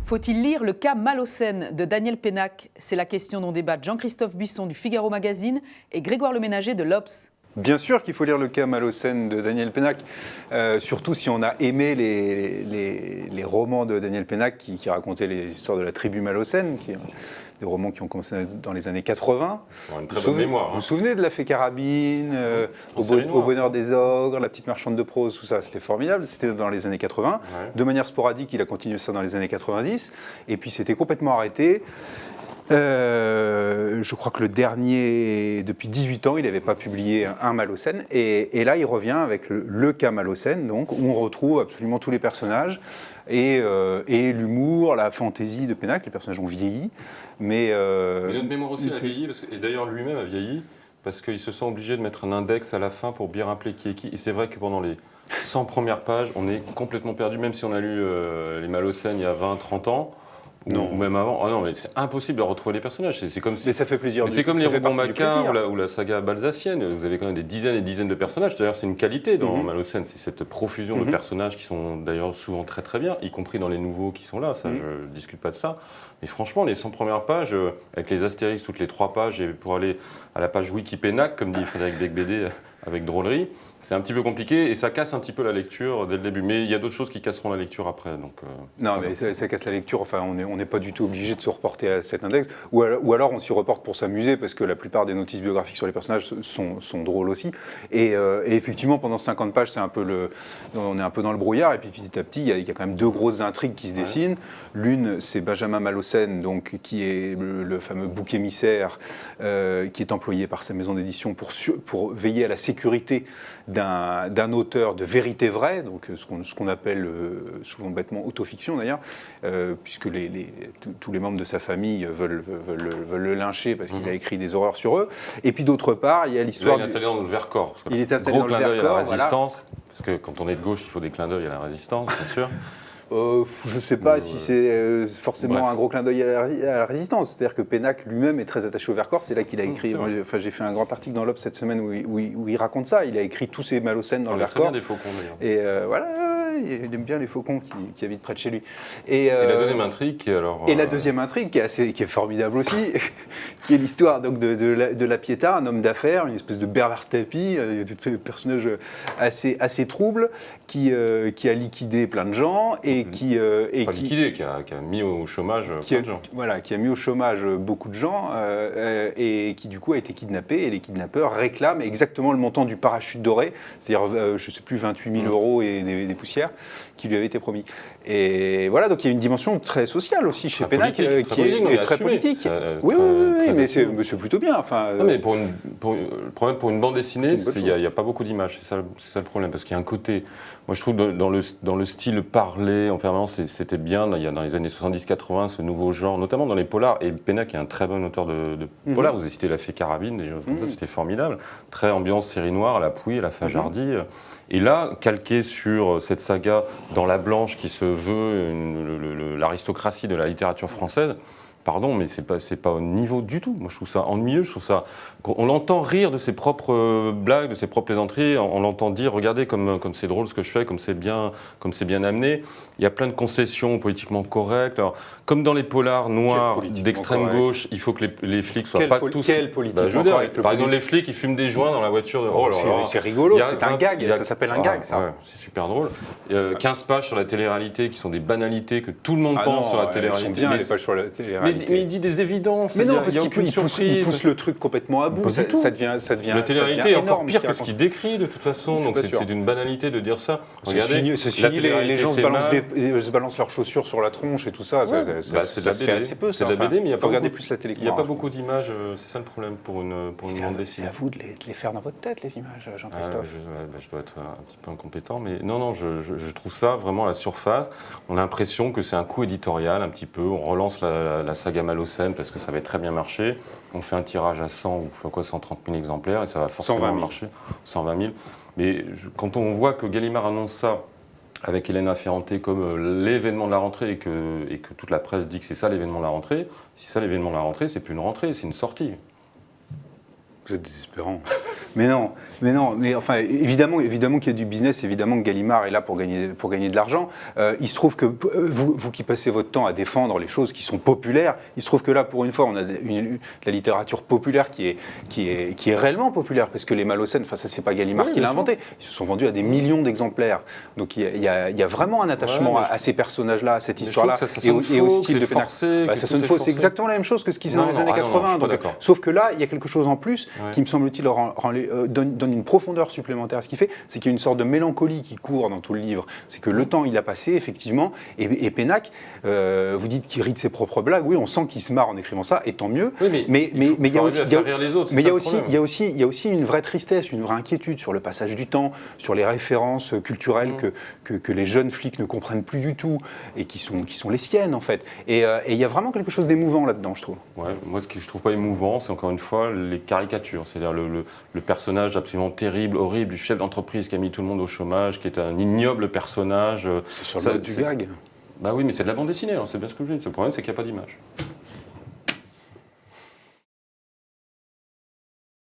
Faut-il lire le cas Malocène de Daniel Pénac? C'est la question dont débattent Jean-Christophe Buisson du Figaro Magazine et Grégoire Leménager de l'Obs. Bien sûr qu'il faut lire le cas Malocène de Daniel Pénac, surtout si on a aimé les romans de Daniel Pénac qui racontaient les histoires de la tribu Malocène, des romans qui ont commencé dans les années 80. Une très bonne mémoire. Vous vous souvenez de La Fée Carabine, au bonheur des ogres, La petite marchande de prose, tout ça, c'était formidable. C'était dans les années 80. Ouais. De manière sporadique, il a continué ça dans les années 90. Et puis c'était complètement arrêté. Je crois que le dernier, depuis 18 ans, il n'avait pas publié un Malocène. Et là, il revient avec le cas Malocène, donc, où on retrouve absolument tous les personnages. Et l'humour, la fantaisie de Pénac. Les personnages ont vieilli. Mais notre mémoire aussi a vieilli, et d'ailleurs lui-même a vieilli, parce qu'il se sent obligé de mettre un index à la fin pour bien rappeler qui est qui. Et c'est vrai que pendant les 100 premières pages, on est complètement perdu, même si on a lu les Malocènes il y a 20-30 ans. Ou même avant. Ah non, mais c'est impossible de retrouver les personnages. C'est comme si... Mais ça fait plaisir. C'est comme les romans Macquart ou la saga balsacienne. Vous avez quand même des dizaines et dizaines de personnages. D'ailleurs, c'est une qualité dans Malocène. C'est cette profusion de personnages qui sont d'ailleurs souvent très très bien, y compris dans les nouveaux qui sont là. Ça, je ne discute pas de ça. Mais franchement, les 100 premières pages, avec les astérix toutes les 3 pages, et pour aller à la page Wikipénac, comme dit Frédéric Becbédé, avec drôlerie, c'est un petit peu compliqué et ça casse un petit peu la lecture dès le début. Mais il y a d'autres choses qui casseront la lecture après. Donc, non, mais ça casse la lecture. Enfin, on n'est pas du tout obligé de se reporter à cet index. Ou alors on s'y reporte pour s'amuser, parce que la plupart des notices biographiques sur les personnages sont drôles aussi. Et effectivement, pendant 50 pages, on est un peu dans le brouillard. Et puis petit à petit, il y a quand même 2 grosses intrigues qui se dessinent. L'une, c'est Benjamin Malocène, donc, qui est le fameux bouc émissaire, qui est employé par sa maison d'édition pour veiller à la sécurité d'un auteur de vérité vraie, donc ce qu'on appelle souvent bêtement autofiction d'ailleurs, puisque tous les membres de sa famille veulent le lyncher parce qu'il a écrit des horreurs sur eux. Et puis d'autre part, il y a l'histoire... Il est installé dans le Vercors. Il est installé dans le Vercors. Gros clin d'œil à la résistance, voilà. Parce que quand on est de gauche, il faut des clins d'œil à la résistance, bien sûr. Je ne sais pas si c'est forcément un gros clin d'œil à la résistance. C'est-à-dire que Pénac lui-même est très attaché au Vercors. C'est là qu'il a écrit. J'ai fait un grand article dans l'Obs cette semaine où il raconte ça. Il a écrit tous ses Malocènes dans le Vercors. Il a très bien des faucons d'ailleurs. Et voilà, il aime bien les faucons qui habitent près de chez lui. Et la deuxième intrigue, alors. Et la deuxième intrigue qui est formidable aussi, qui est l'histoire donc de la Pietà, un homme d'affaires, une espèce de Bernard Tapie, un personnage assez trouble, qui a liquidé plein de gens qui a mis au chômage plein de gens. Voilà, qui a mis au chômage beaucoup de gens et qui du coup a été kidnappé. Et les kidnappeurs réclament exactement le montant du parachute doré, c'est-à-dire, je ne sais plus, 28 000 euros et des poussières qui lui avaient été promis. Et voilà, donc il y a une dimension très sociale aussi chez Pénac qui est très politique. Oui, mais c'est plutôt bien. Enfin, non, mais pour une bande dessinée, il n'y a pas beaucoup d'images. C'est ça le problème, parce qu'il y a un côté... Moi, je trouve dans le style parlé en permanence, c'était bien. Il y a dans les années 70-80 ce nouveau genre, notamment dans les polars. Et Pénac est un très bon auteur de polars. Vous avez cité La Fée Carabine, des choses comme ça, c'était formidable. Très ambiance série noire, à la Pouille, à la Fajardy. Et là, calqué sur cette saga dans La Blanche qui se veut l'aristocratie de la littérature française, pardon, mais c'est pas au niveau du tout. Moi, je trouve ça ennuyeux. Je trouve ça. On l'entend rire de ses propres blagues, de ses propres plaisanteries. On l'entend dire, regardez comme c'est drôle ce que je fais, comme c'est bien amené. Il y a plein de concessions politiquement correctes. Alors, comme dans les polars noirs d'extrême gauche, il faut que les flics soient pas tous. Quelle politiquement correcte ? Par exemple, les flics, ils fument des joints dans la voiture de. C'est rigolo. C'est un gag. Ça s'appelle un gag, ça. Ouais, c'est super drôle. 15 pages sur la télé-réalité qui sont des banalités que tout le monde pense sur la télé-réalité. Ils sont bien les pages sur la télé-réalité. Mais il dit des évidences. Mais non, parce qu'il pousse le truc complètement à bout. Ça devient. La télé-réalité est encore pire que ce qu'il décrit de toute façon. Donc c'est d'une banalité de dire ça. Regardez, les gens se balancent leurs chaussures sur la tronche et tout ça. Ça se fait assez peu. C'est de la BD, mais il n'y a pas beaucoup d'images. C'est ça le problème pour une bande dessinée. C'est à vous de les faire dans votre tête, les images, Jean-Christophe. Je dois être un petit peu incompétent, mais non, je trouve ça vraiment à la surface. On a l'impression que c'est un coup éditorial un petit peu. On relance la saga Malocène parce que ça va très bien marcher. On fait un tirage à 100 ou 130 000 exemplaires et ça va forcément marcher. 120 000. Mais quand on voit que Gallimard annonce ça avec Elena Ferrante comme l'événement de la rentrée et que toute la presse dit que c'est ça l'événement de la rentrée, si ça l'événement de la rentrée, c'est plus une rentrée, c'est une sortie. Vous êtes désespérant. Mais enfin, évidemment qu'il y a du business, évidemment que Gallimard est là pour gagner de l'argent. Il se trouve que vous qui passez votre temps à défendre les choses qui sont populaires, il se trouve que là, pour une fois, on a de la littérature populaire qui est réellement populaire, parce que les Malocènes, enfin ça c'est pas Gallimard qui l'a inventé, ils se sont vendus à des millions d'exemplaires. Donc il y a vraiment un attachement à ces personnages-là, à cette histoire-là, et au style de Pénac. Ça sonne faux, c'est exactement la même chose que ce qu'ils faisaient dans les années 80. Sauf que là, il y a quelque chose en plus qui me semble-t-il donne une profondeur supplémentaire à ce qu'il fait, c'est qu'il y a une sorte de mélancolie qui court dans tout le livre. C'est que le temps il a passé, effectivement, et Pénac, vous dites qu'il rit de ses propres blagues, oui, on sent qu'il se marre en écrivant ça, et tant mieux, oui, mais il y a aussi une vraie tristesse, une vraie inquiétude sur le passage du temps, sur les références culturelles que les jeunes flics ne comprennent plus du tout, et qui sont les siennes, en fait. Et il y a vraiment quelque chose d'émouvant là-dedans, je trouve. Ouais, moi, ce que je trouve pas émouvant, c'est encore une fois les caricatures, c'est-à-dire le personnage absolument terrible, horrible du chef d'entreprise qui a mis tout le monde au chômage, qui est un ignoble personnage. C'est sur le mode du gag. Bah oui, mais c'est de la bande dessinée, alors c'est bien ce que je dis. Le problème, c'est qu'il n'y a pas d'image.